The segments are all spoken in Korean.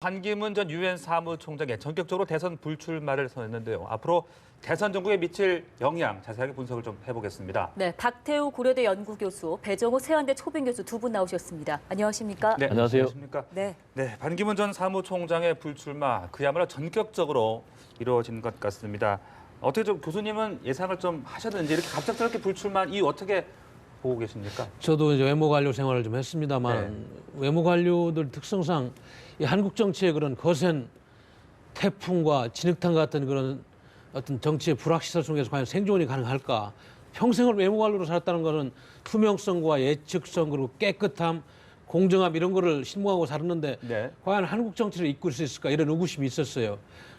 반기문 전 유엔 사무총장이 전격적으로 대선 불출마를 선언했는데요. 앞으로 대선 정국에 미칠 영향 자세하게 분석을 좀 해보겠습니다. 네, 박태우 고려대 연구교수, 배정호 세안대 초빙교수 두 분 나오셨습니다. 안녕하십니까? 네, 안녕하세요. 안녕하십니까? 네. 네, 반기문 전 사무총장의 불출마 그야말로 전격적으로 이루어진 것 같습니다. 어떻게 좀 교수님은 예상을 좀 하셨는지 이렇게 갑작스럽게 불출마한 이유 어떻게 보고 계십니까? 저도 이제 외모 관료 생활을 좀 했습니다만 외모 관료들 특성상 이 한국 정치의 그런 거센 태풍과 진흙탕 같은 그런 어떤 정치의 불확실성 속에서 과연 생존이 가능할까? 평생을 외모 관료로 살았다는 것은 투명성과 예측성 그리고 깨끗함, 공정함 이런 거를 신봉하고 살았는데 네. 과연 한국 정치를 이끌 수 있을까 이런 의구심이 있었어요.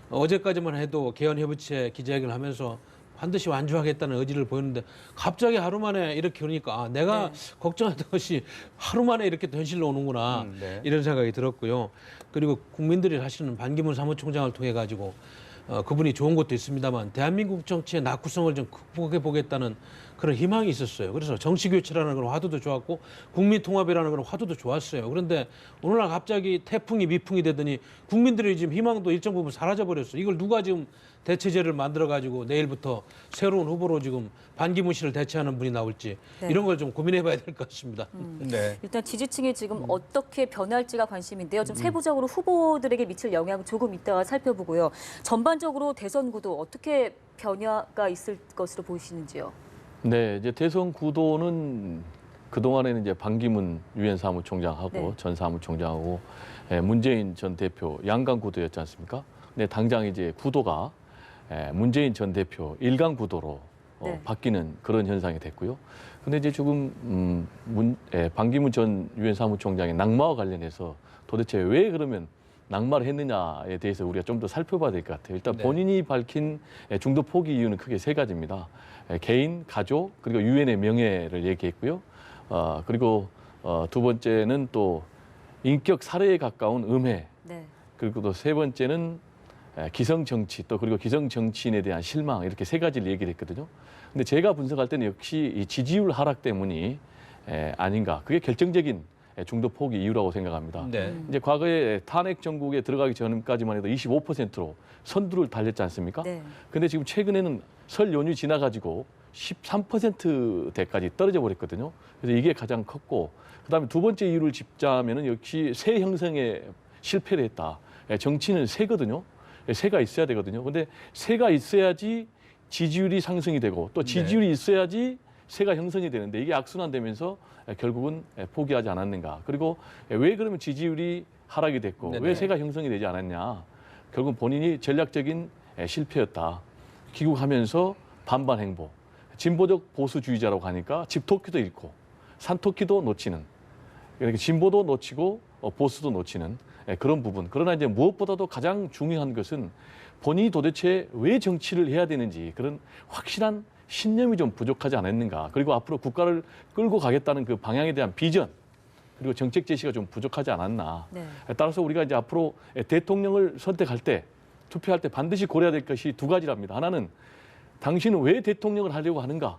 어제까지만 해도 개헌협의체 기자회견을 하면서 반드시 완주하겠다는 의지를 보였는데 갑자기 하루 만에 이렇게 그러니까 내가 걱정했던 것이 하루 만에 이렇게 현실로 오는구나 네. 이런 생각이 들었고요. 그리고 국민들이 사실은 반기문 사무총장을 통해 가지고 그분이 좋은 것도 있습니다만 대한민국 정치의 낙후성을 좀 극복해 보겠다는 그런 희망이 있었어요. 그래서 정치 교체라는 그런 화두도 좋았고 국민 통합이라는 그런 화두도 좋았어요. 그런데 오늘날 갑자기 태풍이 미풍이 되더니 국민들의 지금 희망도 일정 부분 사라져 버렸어요. 이걸 누가 지금 대체제를 만들어 가지고 내일부터 새로운 후보로 지금 반기문 씨를 대체하는 분이 나올지 이런 걸 좀 고민해 봐야 될 것 같습니다. 네. 일단 지지층이 지금 어떻게 변할지가 관심인데요. 좀 세부적으로 후보들에게 미칠 영향 조금 이따가 살펴보고요. 전반적으로 대선 구도 어떻게 변화가 있을 것으로 보이시는지요? 네, 이제 대선 구도는 그동안에는 이제 반기문 유엔 사무총장하고 전 사무총장하고 문재인 전 대표 양강 구도였지 않습니까? 근데 당장 이제 구도가 문재인 전 대표 일강 구도로 바뀌는 그런 현상이 됐고요. 근데 이제 지금 반기문 전 유엔 사무총장의 낙마와 관련해서 도대체 왜 그러면 낙마를 했느냐에 대해서 우리가 좀 더 살펴봐야 될 것 같아요. 일단 본인이 밝힌 중도 포기 이유는 크게 세 가지입니다. 개인, 가족, 그리고 유엔의 명예를 얘기했고요. 그리고 두 번째는 또 인격 살해에 가까운 음해. 네. 그리고 또 세 번째는 기성 정치, 또 그리고 기성 정치인에 대한 실망, 이렇게 세 가지를 얘기를 했거든요. 근데 제가 분석할 때는 역시 이 지지율 하락 때문이 아닌가. 그게 결정적인 중도 포기 이유라고 생각합니다. 네. 이제 과거에 탄핵 정국에 들어가기 전까지만 해도 25%로 선두를 달렸지 않습니까? 네. 근데 지금 최근에는 설 연휴 지나가지고 13%대까지 떨어져 버렸거든요. 그래서 이게 가장 컸고, 그다음에 두 번째 이유를 짚자면은 역시 새 형성에 실패를 했다. 정치는 새거든요. 새가 있어야 되거든요. 근데 새가 있어야지 지지율이 상승이 되고 또 지지율이 있어야지 새가 형성이 되는데 이게 악순환되면서 결국은 포기하지 않았는가. 그리고 왜 그러면 지지율이 하락이 됐고 왜 새가 형성이 되지 않았냐. 결국 본인이 전략적인 실패였다. 귀국하면서 반반 행보. 진보적 보수주의자라고 하니까 집토끼도 잃고 산토끼도 놓치는. 그러니까 진보도 놓치고 보수도 놓치는 그런 부분. 그러나 이제 무엇보다도 가장 중요한 것은 본인이 도대체 왜 정치를 해야 되는지 그런 확실한 신념이 좀 부족하지 않았는가. 그리고 앞으로 국가를 끌고 가겠다는 그 방향에 대한 비전, 그리고 정책 제시가 좀 부족하지 않았나. 네. 따라서 우리가 이제 앞으로 대통령을 선택할 때, 투표할 때 반드시 고려해야 될 것이 두 가지랍니다. 하나는 당신은 왜 대통령을 하려고 하는가.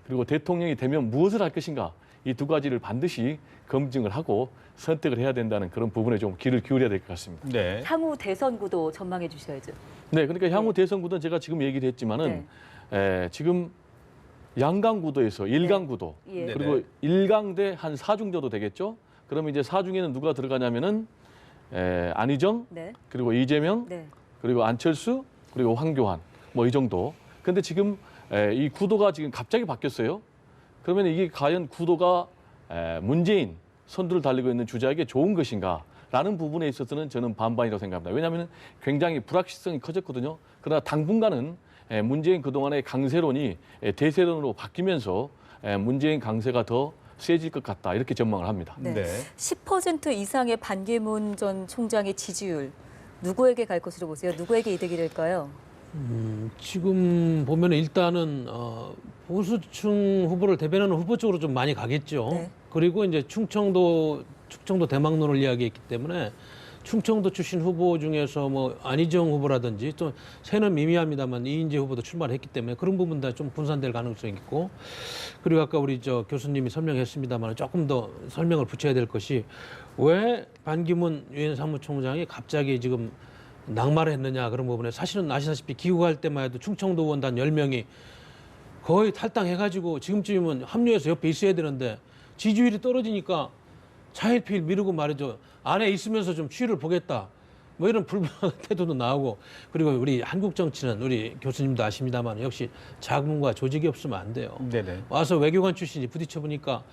그리고 대통령이 되면 무엇을 할 것인가. 이 두 가지를 반드시 검증을 하고 선택을 해야 된다는 그런 부분에 좀 귀를 기울여야 될 것 같습니다. 네. 향후 대선 구도 전망해 주셔야죠. 네, 그러니까 향후 대선 구도는 제가 지금 얘기를 했지만은 지금 양강 구도에서 일강 구도 예. 그리고 일강 대 한 4중 정도 되겠죠. 그러면 이제 4중에는 누가 들어가냐면은 안희정 네. 그리고 이재명 네. 그리고 안철수 그리고 황교안 뭐 이 정도. 근데 지금 이 구도가 지금 갑자기 바뀌었어요. 그러면 이게 과연 구도가 문재인 선두를 달리고 있는 주자에게 좋은 것인가라는 부분에 있어서는 저는 반반이라고 생각합니다. 왜냐하면 굉장히 불확실성이 커졌거든요. 그러나 당분간은 문재인 그동안의 강세론이 대세론으로 바뀌면서 문재인 강세가 더 세질 것 같다 이렇게 전망을 합니다. 네. 네. 10% 이상의 반기문 전 총장의 지지율 누구에게 갈 것으로 보세요? 누구에게 이득이 될까요? 지금 보면 일단은 보수층 후보를 대변하는 후보 쪽으로 좀 많이 가겠죠. 네. 그리고 이제 충청도 대망론을 이야기했기 때문에 충청도 출신 후보 중에서 뭐 안희정 후보라든지 또 새는 미미합니다만 이인재 후보도 출마를 했기 때문에 그런 부분 다 좀 분산될 가능성이 있고 그리고 아까 우리 저 교수님이 설명했습니다만 조금 더 설명을 붙여야 될 것이 왜 반기문 유엔 사무총장이 갑자기 지금 낙마를 했느냐 그런 부분에 사실은 아시다시피 귀국할 때만 해도 충청도 의원단 10명이 거의 탈당해가지고 지금쯤이면 합류해서 옆에 있어야 되는데 지지율이 떨어지니까 차일피일 미루고 말이죠. 안에 있으면서 좀 추이를 보겠다. 뭐 이런 불만한 태도도 나오고 그리고 우리 한국 정치는 우리 교수님도 아십니다만 역시 자금과 조직이 없으면 안 돼요. 네네. 와서 외교관 출신이 부딪혀 보니까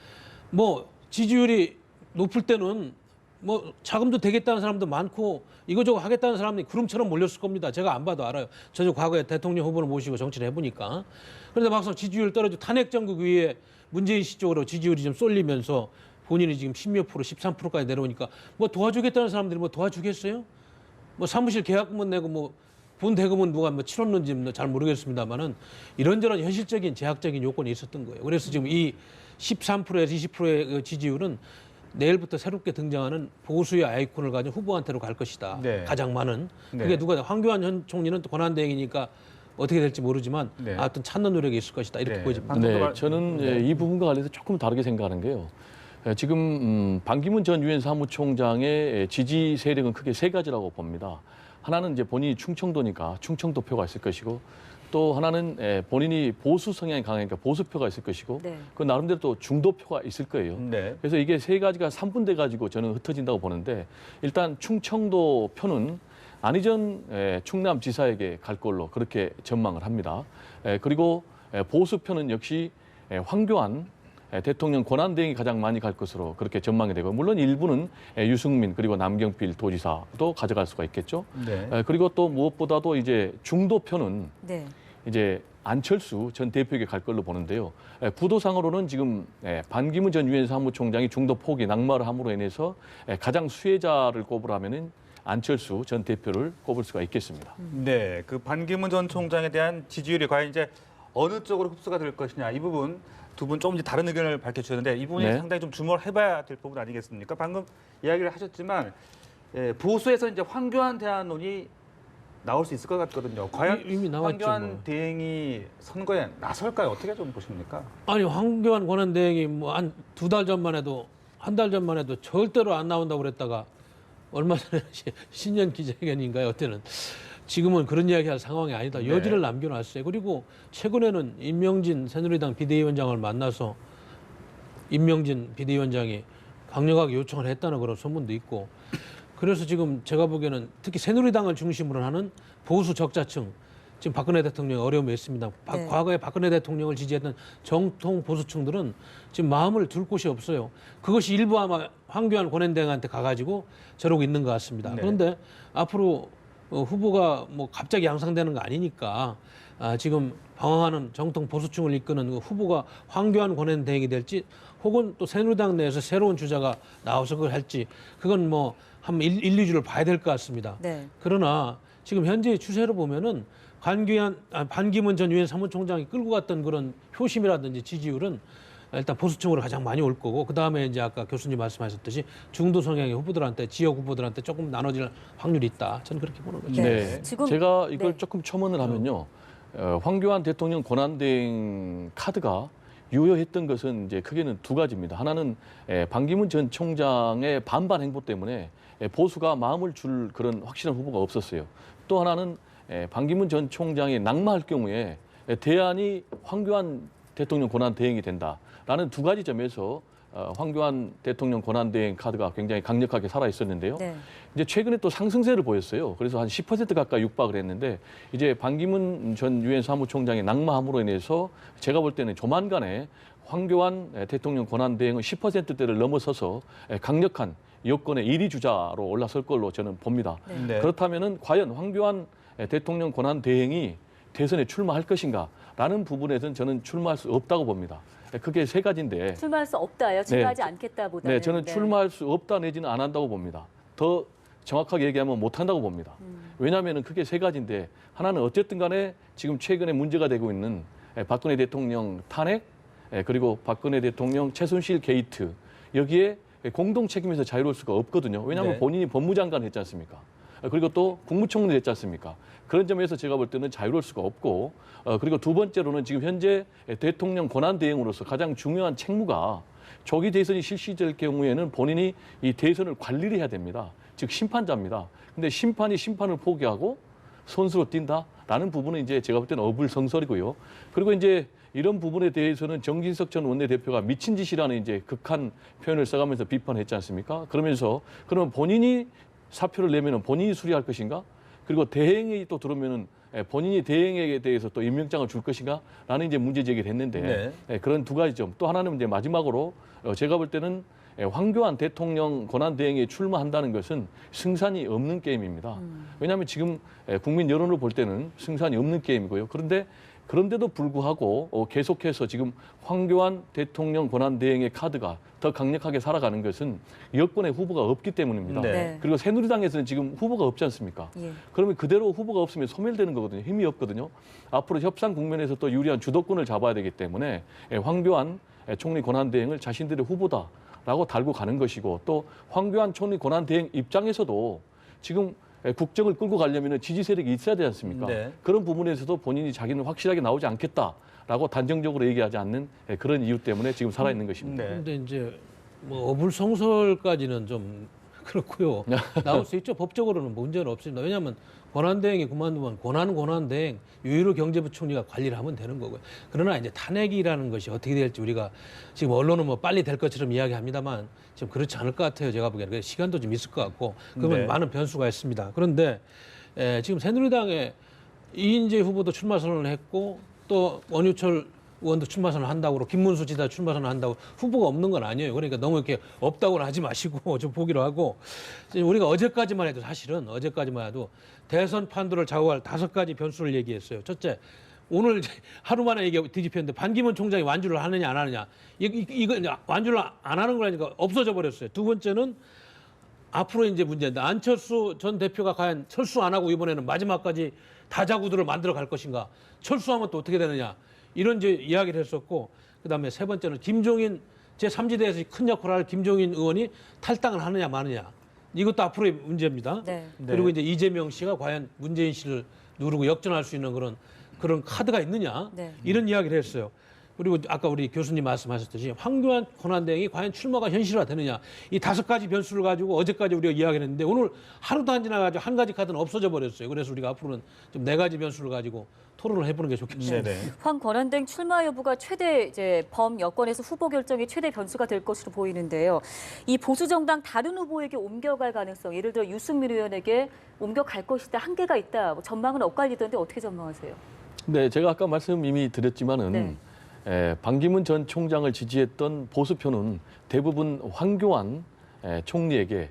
뭐 지지율이 높을 때는 뭐 자금도 되겠다는 사람도 많고 이거저거 하겠다는 사람이 구름처럼 몰렸을 겁니다. 제가 안 봐도 알아요. 저도 과거에 대통령 후보를 모시고 정치를 해보니까. 그런데 막상 지지율 떨어지고 탄핵 정국 위에 문재인 씨 쪽으로 지지율이 좀 쏠리면서 본인이 지금 10몇 프로, 13%까지 내려오니까 뭐 도와주겠다는 사람들이 뭐 도와주겠어요? 뭐 사무실 계약금은 내고 뭐 본 대금은 누가 뭐 치렀는지 잘 모르겠습니다만은 이런저런 현실적인 제약적인 요건이 있었던 거예요. 그래서 지금 이 13%에서 20%의 지지율은 내일부터 새롭게 등장하는 보수의 아이콘을 가진 후보한테로 갈 것이다. 네. 가장 많은. 네. 그게 누가 황교안 전 총리는 또 권한대행이니까 어떻게 될지 모르지만 네. 하여튼 찾는 노력이 있을 것이다. 이렇게 네. 보여집니다. 방금도 네, 말- 저는 이 부분과 관련해서 조금 다르게 생각하는 게요. 지금 반기문 전 유엔 사무총장의 지지 세력은 크게 세 가지라고 봅니다. 하나는 이제 본인이 충청도니까 충청도 표가 있을 것이고 또 하나는 본인이 보수 성향이 강하니까 보수표가 있을 것이고 네. 그 나름대로 또 중도표가 있을 거예요. 네. 그래서 이게 세 가지가 삼분돼 가지고 저는 흩어진다고 보는데 일단 충청도 표는 안희정 충남지사에게 갈 걸로 그렇게 전망을 합니다. 그리고 보수표는 역시 황교안 대통령 권한대행이 가장 많이 갈 것으로 그렇게 전망이 되고 물론 일부는 유승민 그리고 남경필 도지사도 가져갈 수가 있겠죠. 네. 그리고 또 무엇보다도 이제 중도표는 네. 이제 안철수 전 대표에게 갈 걸로 보는데요. 구도상으로는 지금 반기문 전 유엔 사무총장이 중도 포기 낙마를 함으로 인해서 가장 수혜자를 꼽으라면은 안철수 전 대표를 꼽을 수가 있겠습니다. 네, 그 반기문 전 총장에 대한 지지율이 과연 이제 어느 쪽으로 흡수가 될 것이냐 이 부분 두 분 조금 이제 다른 의견을 밝혀주셨는데 이 부분이 네. 상당히 좀 주목을 해봐야 될 부분 아니겠습니까? 방금 이야기를 하셨지만 보수에서 이제 황교안 대안론이 나올 수 있을 것 같거든요. 과연 이미 나왔죠. 황교안 뭐. 대행이 선거에 나설까요? 어떻게 좀 보십니까? 아니 황교안 권한대행이 뭐 한 2달 전만 해도 한 달 전만 해도 절대로 안 나온다고 그랬다가 얼마 전에 신년 기자회견인가요? 그때는 지금은 그런 이야기할 상황이 아니다. 네. 여지를 남겨놨어요. 그리고 최근에는 임명진 새누리당 비대위원장을 만나서 임명진 비대위원장이 강력하게 요청을 했다는 그런 소문도 있고 그래서 지금 제가 보기에는 특히 새누리당을 중심으로 하는 보수 적자층 지금 박근혜 대통령이 어려움이 있습니다. 네. 과거에 박근혜 대통령을 지지했던 정통 보수층들은 지금 마음을 둘 곳이 없어요. 그것이 일부 아마 황교안 권한대행한테 가가지고 저러고 있는 것 같습니다. 네. 그런데 앞으로 후보가 뭐 갑자기 양상되는 거 아니니까 지금 방황하는 정통 보수층을 이끄는 그 후보가 황교안 권한대행이 될지 혹은 또 새누리당 내에서 새로운 주자가 나와서 그걸 할지 그건 뭐 한 1, 2주를 봐야 될 것 같습니다. 네. 그러나 지금 현재의 추세로 보면은 반기문 전 유엔 사무총장이 끌고 갔던 그런 표심이라든지 지지율은 일단 보수층으로 가장 많이 올 거고 그 다음에 이제 아까 교수님 말씀하셨듯이 중도 성향의 후보들한테 지역 후보들한테 조금 나눠질 확률이 있다. 저는 그렇게 보는 거죠. 네. 지금- 제가 이걸 네. 조금 첨언을 하면요. 황교안 대통령 권한대행 카드가 유효했던 것은 이제 크게는 두 가지입니다. 하나는 반기문 전 총장의 반반 행보 때문에 보수가 마음을 줄 그런 확실한 후보가 없었어요. 또 하나는 반기문 전 총장이 낙마할 경우에 대안이 황교안 대통령 권한대행이 된다라는 두 가지 점에서 황교안 대통령 권한대행 카드가 굉장히 강력하게 살아 있었는데요. 네. 이제 최근에 또 상승세를 보였어요. 그래서 한 10% 가까이 육박을 했는데 이제 반기문 전 유엔 사무총장의 낙마함으로 인해서 제가 볼 때는 조만간에 황교안 대통령 권한대행은 10%대를 넘어서서 강력한 여권의 1위 주자로 올라설 걸로 저는 봅니다. 네. 그렇다면은 과연 황교안 대통령 권한대행이 대선에 출마할 것인가라는 부분에서는 저는 출마할 수 없다고 봅니다. 그게 세 가지인데 출마할 수 없다요. 출마하지 않겠다보다는. 네, 저는 출마할 수 없다 내지는 안 한다고 봅니다. 더 정확하게 얘기하면 못 한다고 봅니다. 왜냐하면 그게 세 가지인데 하나는 어쨌든 간에 지금 최근에 문제가 되고 있는 박근혜 대통령 탄핵 그리고 박근혜 대통령 최순실 게이트 여기에 공동 책임에서 자유로울 수가 없거든요. 왜냐하면 네. 본인이 법무장관 했지 않습니까? 그리고 또 국무총리 했지 않습니까? 그런 점에서 제가 볼 때는 자유로울 수가 없고, 그리고 두 번째로는 지금 현재 대통령 권한 대행으로서 가장 중요한 책무가 조기 대선이 실시될 경우에는 본인이 이 대선을 관리를 해야 됩니다. 즉 심판자입니다. 근데 심판이 심판을 포기하고 선수로 뛴다라는 부분은 이제 제가 볼 때는 어불성설이고요. 그리고 이제 이런 부분에 대해서는 정진석 전 원내대표가 미친 짓이라는 이제 극한 표현을 써가면서 비판했지 않습니까? 그러면서 그러면 본인이 사표를 내면은 본인이 수리할 것인가? 그리고 대행이 또 들어오면은 본인이 대행에 대해서 또 임명장을 줄 것인가? 라는 이제 문제 제기를 했는데 그런 두 가지 점. 또 하나는 이제 마지막으로 제가 볼 때는 황교안 대통령 권한 대행에 출마한다는 것은 승산이 없는 게임입니다. 왜냐하면 지금 국민 여론을 볼 때는 승산이 없는 게임이고요. 그런데도 불구하고 계속해서 지금 황교안 대통령 권한 대행의 카드가 더 강력하게 살아가는 것은 여권의 후보가 없기 때문입니다. 네. 그리고 새누리당에서는 지금 후보가 없지 않습니까? 예. 그러면 그대로 후보가 없으면 소멸되는 거거든요. 힘이 없거든요. 앞으로 협상 국면에서 또 유리한 주도권을 잡아야 되기 때문에 황교안 총리 권한 대행을 자신들의 후보다라고 달고 가는 것이고, 또 황교안 총리 권한 대행 입장에서도 지금 국정을 끌고 가려면 지지 세력이 있어야 되지 않습니까? 네. 그런 부분에서도 본인이 자기는 확실하게 나오지 않겠다라고 단정적으로 얘기하지 않는 그런 이유 때문에 지금 살아있는 것입니다. 네. 그런데 이제 뭐 어불성설까지는 좀 그렇고요. 나올 수 있죠. 법적으로는 문제는 없습니다. 왜냐하면 권한대행이 그만두면 권한대행 유일호 경제부총리가 관리를 하면 되는 거고요. 그러나 이제 탄핵이라는 것이 어떻게 될지 우리가 지금 언론은 뭐 빨리 될 것처럼 이야기합니다만 지금 그렇지 않을 것 같아요. 제가 보기에는. 그래서 시간도 좀 있을 것 같고 그러면 네. 많은 변수가 있습니다. 그런데 지금 새누리당의 이인재 후보도 출마 선언을 했고 또 원유철 의원도 출마 선언을 한다고 그러고 김문수 지사 출마 선언을 한다고 후보가 없는 건 아니에요. 그러니까 너무 이렇게 없다고는 하지 마시고 좀 보기로 하고 우리가 어제까지만 해도 사실은 어제까지만 해도 대선 판도를 좌우할 5가지 변수를 얘기했어요. 첫째, 오늘 하루 만에 얘기 뒤집혔는데 반기문 총장이 완주를 하느냐 안 하느냐 이거 완주를 안 하는 거라니까 없어져 버렸어요. 두 번째는 앞으로 이제 문제인데 안철수 전 대표가 과연 철수 안 하고 이번에는 마지막까지 다자구도를 만들어 갈 것인가? 철수하면 또 어떻게 되느냐? 이런 이제 이야기를 했었고, 그다음에 세 번째는 김종인 제3지대에서 큰 역할을 할 김종인 의원이 탈당을 하느냐 마느냐. 이것도 앞으로의 문제입니다. 네. 그리고 이제 이재명 씨가 과연 문재인 씨를 누르고 역전할 수 있는 그런 카드가 있느냐. 네. 이런 이야기를 했어요. 그리고 아까 우리 교수님 말씀하셨듯이 황교안 권한대행이 과연 출마가 현실화되느냐. 이 5가지 변수를 가지고 어제까지 우리가 이야기를 했는데 오늘 하루도 안 지나가지고 한 가지 카드는 없어져 버렸어요. 그래서 우리가 앞으로는 좀 4가지 변수를 가지고 토론을 해보는 게 좋겠습니다. 네네. 황 권한대행 출마 여부가 최대 이제 범여권에서 후보 결정의 최대 변수가 될 것으로 보이는데요. 이 보수 정당 다른 후보에게 옮겨갈 가능성, 예를 들어 유승민 의원에게 옮겨갈 것이다, 한계가 있다. 뭐 전망은 엇갈리던데 어떻게 전망하세요? 네, 제가 아까 말씀 이미 드렸지만은 네. 반기문 전 총장을 지지했던 보수표는 대부분 황교안 총리에게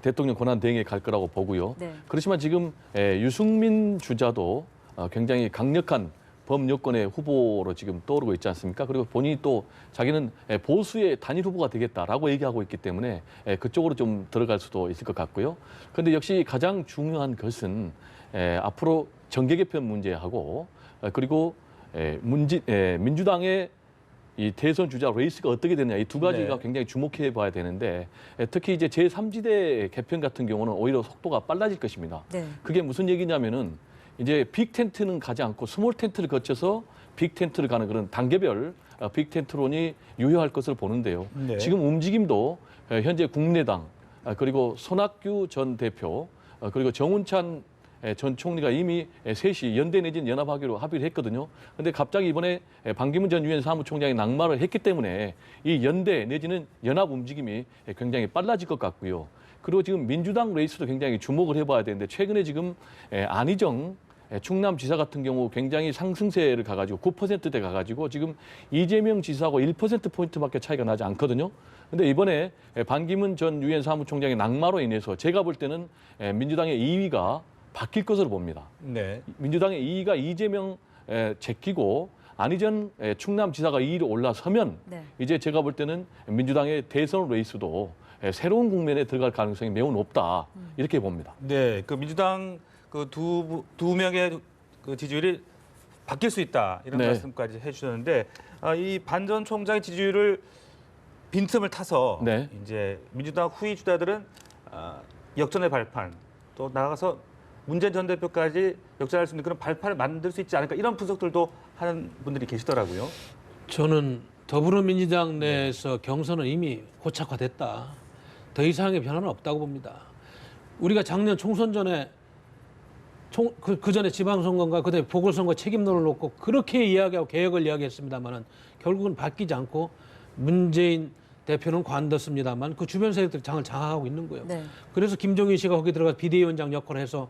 대통령 권한 대행에 갈 거라고 보고요. 네. 그렇지만 지금 유승민 주자도 굉장히 강력한 범여권의 후보로 지금 떠오르고 있지 않습니까? 그리고 본인이 또 자기는 보수의 단일 후보가 되겠다라고 얘기하고 있기 때문에 그쪽으로 좀 들어갈 수도 있을 것 같고요. 그런데 역시 가장 중요한 것은 앞으로 정계 개편 문제하고 그리고 민주당의 이 대선 주자 레이스가 어떻게 되느냐 이 두 가지가 네. 굉장히 주목해 봐야 되는데 특히 이제 제3지대 개편 같은 경우는 오히려 속도가 빨라질 것입니다. 네. 그게 무슨 얘기냐면은 이제 빅 텐트는 가지 않고 스몰 텐트를 거쳐서 빅 텐트를 가는 그런 단계별 빅 텐트론이 유효할 것을 보는데요. 네. 지금 움직임도 현재 국민의당 그리고 손학규 전 대표 그리고 정운찬 전 총리가 이미 셋이 연대 내지는 연합하기로 합의를 했거든요. 그런데 갑자기 이번에 반기문 전 유엔 사무총장이 낙마를 했기 때문에 이 연대 내지는 연합 움직임이 굉장히 빨라질 것 같고요. 그리고 지금 민주당 레이스도 굉장히 주목을 해봐야 되는데 최근에 지금 안희정 충남지사 같은 경우 굉장히 상승세를 가가지고 9%대 가가지고 지금 이재명 지사하고 1%포인트밖에 차이가 나지 않거든요. 근데 이번에 반기문 전 유엔 사무총장의 낙마로 인해서 제가 볼 때는 민주당의 2위가 바뀔 것으로 봅니다. 네. 민주당의 2위가 이재명 제끼고 안희정 충남지사가 2위로 올라서면 네. 이제 제가 볼 때는 민주당의 대선 레이스도 새로운 국면에 들어갈 가능성이 매우 높다 이렇게 봅니다. 네. 그 민주당 그 두 명의 그 지지율이 바뀔 수 있다 이런 네. 말씀까지 해주셨는데 이 반 전 총장의 지지율을 빈틈을 타서 네. 이제 민주당 후위 주자들은 역전의 발판 또 나가서 문재인 전 대표까지 역전할 수 있는 그런 발판을 만들 수 있지 않을까 이런 분석들도 하는 분들이 계시더라고요. 저는 더불어민주당 내에서 경선은 이미 고착화됐다. 더 이상의 변화는 없다고 봅니다. 우리가 작년 총선 전에 그 전에 지방선거인가 그다음에 보궐선거 책임론을 놓고 그렇게 이야기하고 개혁을 이야기했습니다만은 결국은 바뀌지 않고 문재인 대표는 관뒀습니다만 그 주변 세력들이 장을 장악하고 있는 거예요. 네. 그래서 김종인 씨가 거기 들어가 비대위원장 역할을 해서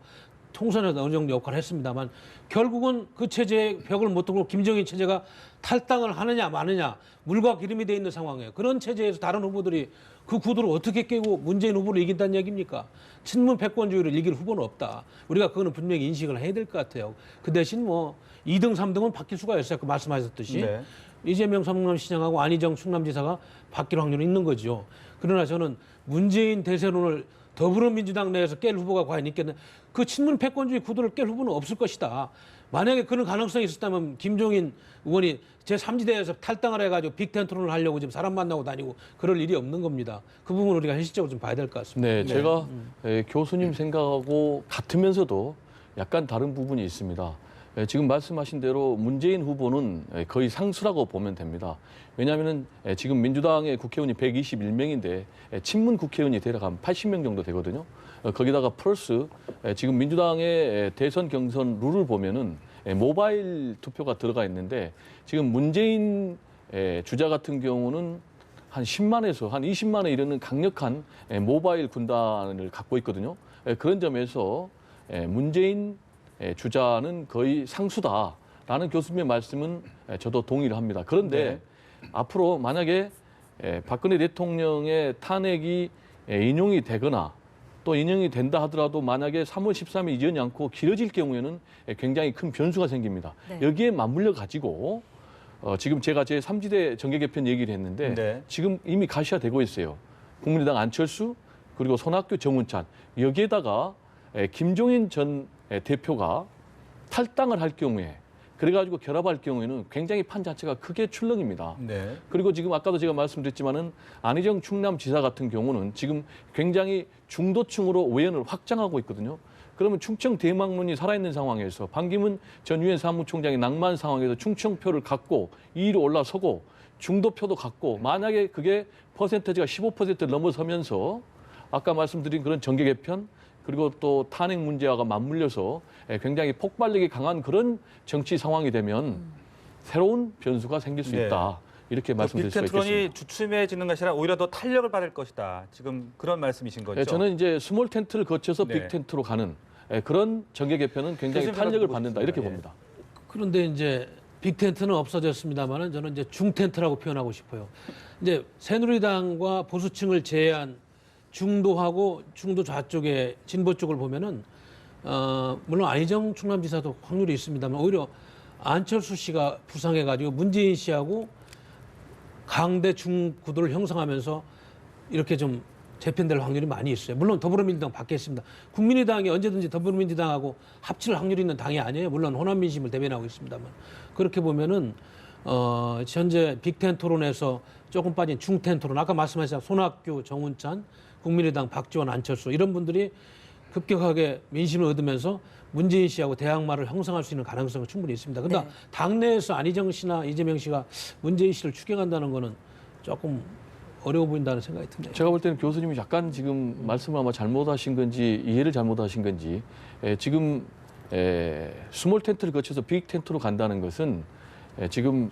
총선에서 어느 정도 역할을 했습니다만 결국은 그 체제의 벽을 못 뚫고 김종인 체제가 탈당을 하느냐 마느냐 물과 기름이 돼 있는 상황이에요. 그런 체제에서 다른 후보들이 그 구도를 어떻게 깨고 문재인 후보를 이긴다는 얘기입니까? 친문 패권주의를 이길 후보는 없다. 우리가 그거는 분명히 인식을 해야 될 것 같아요. 그 대신 뭐 2등, 3등은 바뀔 수가 있어요. 그 말씀하셨듯이. 네. 이재명 성남시장하고 안희정 충남지사가 바뀔 확률이 있는 거죠. 그러나 저는 문재인 대세론을 더불어민주당 내에서 깰 후보가 과연 있겠냐. 그 친문 패권주의 구도를 깰 후보는 없을 것이다. 만약에 그런 가능성이 있었다면 김종인 의원이 제3지대에서 탈당을 해가지고 빅텐트론을 하려고 지금 사람 만나고 다니고 그럴 일이 없는 겁니다. 그 부분 우리가 현실적으로 좀 봐야 될 것 같습니다. 네, 제가 교수님 생각하고 같으면서도 약간 다른 부분이 있습니다. 지금 말씀하신 대로 문재인 후보는 거의 상수라고 보면 됩니다. 왜냐하면 지금 민주당의 국회의원이 121명인데 친문 국회의원이 대략 한 80명 정도 되거든요. 거기다가 플러스 지금 민주당의 대선 경선 룰을 보면은 모바일 투표가 들어가 있는데 지금 문재인 주자 같은 경우는 한 10만에서 한 20만에 이르는 강력한 모바일 군단을 갖고 있거든요. 그런 점에서 문재인 주자는 거의 상수다라는 교수님의 말씀은 저도 동의를 합니다. 그런데 앞으로 만약에 박근혜 대통령의 탄핵이 인용이 되거나 또 인용이 된다 하더라도 만약에 3월 13일 이전이 않고 길어질 경우에는 굉장히 큰 변수가 생깁니다. 네. 여기에 맞물려 가지고 지금 제가 제 3지대 정계 개편 얘기를 했는데 네. 지금 이미 가시화되고 있어요. 국민의당 안철수 그리고 손학규 정운찬 여기에다가 김종인 전 대표가 탈당을 할 경우에 그래가지고 결합할 경우에는 굉장히 판 자체가 크게 출렁입니다. 네. 그리고 지금 아까도 제가 말씀드렸지만은 안희정 충남지사 같은 경우는 지금 굉장히 중도층으로 외연을 확장하고 있거든요. 그러면 충청 대망론이 살아있는 상황에서 반기문 전 유엔 사무총장이 낭만 상황에서 충청표를 갖고 2위로 올라서고 중도표도 갖고 만약에 그게 퍼센테이지가 15%를 넘어서면서 아까 말씀드린 그런 정계 개편 그리고 또 탄핵 문제와 맞물려서 굉장히 폭발력이 강한 그런 정치 상황이 되면 새로운 변수가 생길 수 네. 있다. 이렇게 말씀드릴 수가 빅텐트론이 있겠습니다. 주춤해지는 것이 아니라 오히려 더 탄력을 받을 것이다. 지금 그런 말씀이신 거죠? 저는 이제 스몰 텐트를 거쳐서 네. 빅 텐트로 가는 그런 정계 개편은 굉장히 교수님 탄력을 생각해 받는다. 보십시오. 이렇게 예. 봅니다. 그런데 이제 빅텐트는 없어졌습니다만은 저는 이제 중텐트라고 표현하고 싶어요. 이제 새누리당과 보수층을 제외한 중도하고 중도 좌쪽의 진보 쪽을 보면은 물론 안희정 충남지사도 확률이 있습니다만 오히려 안철수 씨가 부상해가지고 문재인 씨하고 강대 중구도를 형성하면서 이렇게 좀 재편될 확률이 많이 있어요. 물론 더불어민주당 밖에 있습니다. 국민의당이 언제든지 더불어민주당하고 합칠 확률이 있는 당이 아니에요. 물론 호남 민심을 대변하고 있습니다만 그렇게 보면은 현재 빅텐 토론에서 조금 빠진 중텐 토론 아까 말씀하신 손학규, 정운찬, 국민의당 박지원, 안철수 이런 분들이 급격하게 민심을 얻으면서 문재인 씨하고 대항마를 형성할 수 있는 가능성은 충분히 있습니다. 그러나 네. 당내에서 안희정 씨나 이재명 씨가 문재인 씨를 추격한다는 거는 조금 어려워 보인다는 생각이 드네요. 제가 볼 때는 교수님이 약간 지금 말씀을 아마 잘못하신 건지 이해를 잘못하신 건지 지금 스몰 텐트를 거쳐서 빅 텐트로 간다는 것은 지금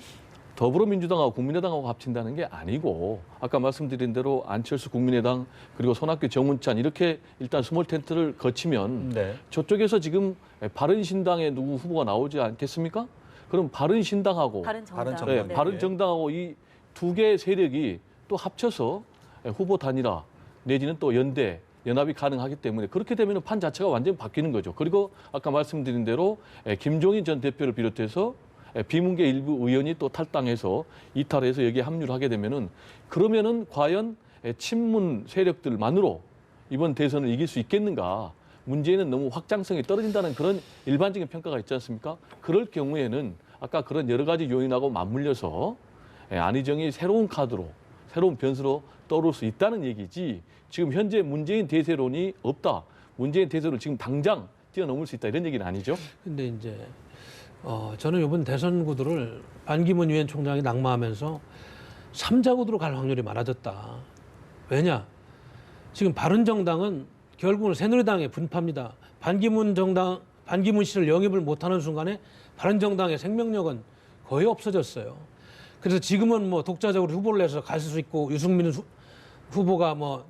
더불어민주당하고 국민의당하고 합친다는 게 아니고 아까 말씀드린 대로 안철수 국민의당 그리고 손학규 정운찬 이렇게 일단 스몰 텐트를 거치면 네. 저쪽에서 지금 바른신당의 누구 후보가 나오지 않겠습니까? 그럼 바른신당하고 바른정당. 네, 바른정당하고 이 두 개의 세력이 또 합쳐서 후보 단일화 내지는 또 연대 연합이 가능하기 때문에 그렇게 되면 판 자체가 완전히 바뀌는 거죠. 그리고 아까 말씀드린 대로 김종인 전 대표를 비롯해서 비문계 일부 의원이 또 탈당해서 이탈해서 여기에 합류를 하게 되면은 그러면은 과연 친문 세력들만으로 이번 대선을 이길 수 있겠는가? 문제는 너무 확장성이 떨어진다는 그런 일반적인 평가가 있지 않습니까? 그럴 경우에는 아까 그런 여러 가지 요인하고 맞물려서 안희정이 새로운 카드로 새로운 변수로 떠오를 수 있다는 얘기지 지금 현재 문재인 대세론이 없다. 문재인 대세론 지금 당장 뛰어넘을 수 있다 이런 얘기는 아니죠. 근데 이제 저는 이번 대선 구도를 반기문 유엔 총장이 낙마하면서 3자 구도로 갈 확률이 많아졌다. 왜냐? 지금 바른정당은 결국은 새누리당의 분파입니다. 반기문 씨를 영입을 못하는 순간에 바른정당의 생명력은 거의 없어졌어요. 그래서 지금은 뭐 독자적으로 후보를 내서 갈 수 있고 유승민 후보가 뭐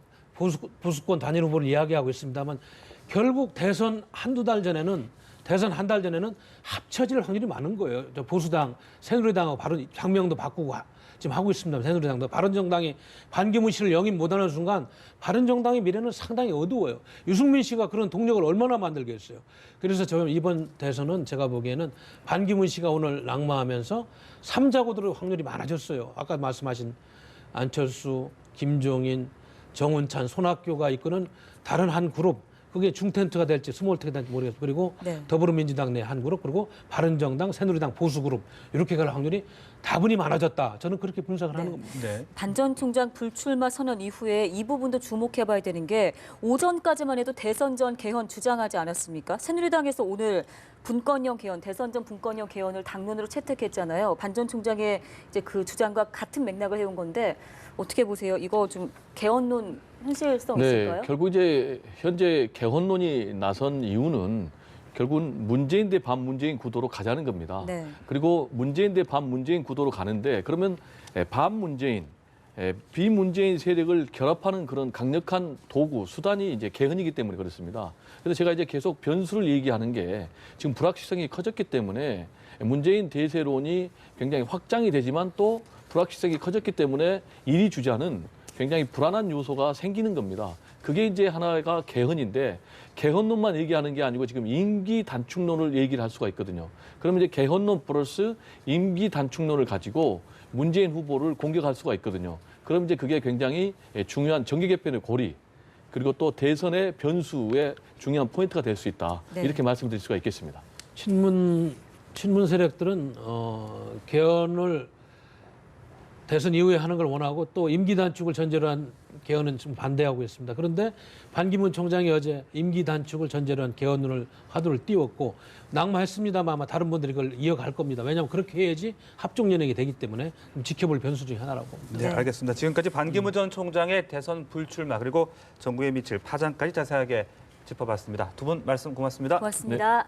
보수권 단일 후보를 이야기하고 있습니다만 결국 대선 한 달 전에는 합쳐질 확률이 많은 거예요. 저 보수당, 새누리당하고 바른 장명도 바꾸고 지금 하고 있습니다. 새누리당도 바른정당이 반기문 씨를 영입 못하는 순간 바른정당의 미래는 상당히 어두워요. 유승민 씨가 그런 동력을 얼마나 만들겠어요. 그래서 저는 이번 대선은 제가 보기에는 반기문 씨가 오늘 낙마하면서 3자 구도로 확률이 많아졌어요. 아까 말씀하신 안철수, 김종인, 정운찬, 손학규가 이끄는 다른 한 그룹, 그게 중텐트가 될지 스몰텐트가 될지 모르겠어요. 그리고 네. 더불어민주당 내 한 그룹, 그리고 바른정당, 새누리당 보수 그룹 이렇게 갈 확률이 다분히 많아졌다. 저는 그렇게 분석을 하는 겁니다. 네. 반 전 총장 불출마 선언 이후에 이 부분도 주목해봐야 되는 게 오전까지만 해도 대선 전 개헌 주장하지 않았습니까? 새누리당에서 오늘 분권형 개헌, 대선 전 분권형 개헌을 당론으로 채택했잖아요. 반 전 총장의 이제 그 주장과 같은 맥락을 해온 건데 어떻게 보세요? 이거 좀 개헌론 현실성 있을까요? 결국 이제 현재 개헌론이 나선 이유는 결국은 문재인 대 반문재인 구도로 가자는 겁니다. 네. 그리고 문재인 대 반문재인 구도로 가는데 그러면 반문재인, 비문재인 세력을 결합하는 그런 강력한 도구, 수단이 이제 개헌이기 때문에 그렇습니다. 그래서 제가 이제 계속 변수를 얘기하는 게 지금 불확실성이 커졌기 때문에 문재인 대세론이 굉장히 확장이 되지만 또 불확실성이 커졌기 때문에 이리 주자는 굉장히 불안한 요소가 생기는 겁니다. 그게 이제 하나가 개헌인데 개헌론만 얘기하는 게 아니고 지금 임기 단축론을 얘기를 할 수가 있거든요. 그러면 이제 개헌론 플러스 임기 단축론을 가지고 문재인 후보를 공격할 수가 있거든요. 그럼 이제 그게 굉장히 중요한 정계 개편의 고리 그리고 또 대선의 변수의 중요한 포인트가 될 수 있다. 네. 이렇게 말씀드릴 수가 있겠습니다. 친문 세력들은 개헌을 대선 이후에 하는 걸 원하고 또 임기 단축을 전제로 한 개헌은 좀 반대하고 있습니다. 그런데 반기문 총장이 어제 임기 단축을 전제로 한 개헌을 화두를 띄웠고 낙마했습니다만 아마 다른 분들이 그걸 이어갈 겁니다. 왜냐하면 그렇게 해야지 합종 연행이 되기 때문에 좀 지켜볼 변수 중에 하나라고 봅니다. 네, 알겠습니다. 지금까지 반기문 전 총장의 대선 불출마 그리고 정부에 미칠 파장까지 자세하게 짚어봤습니다. 두 분 말씀 고맙습니다. 고맙습니다.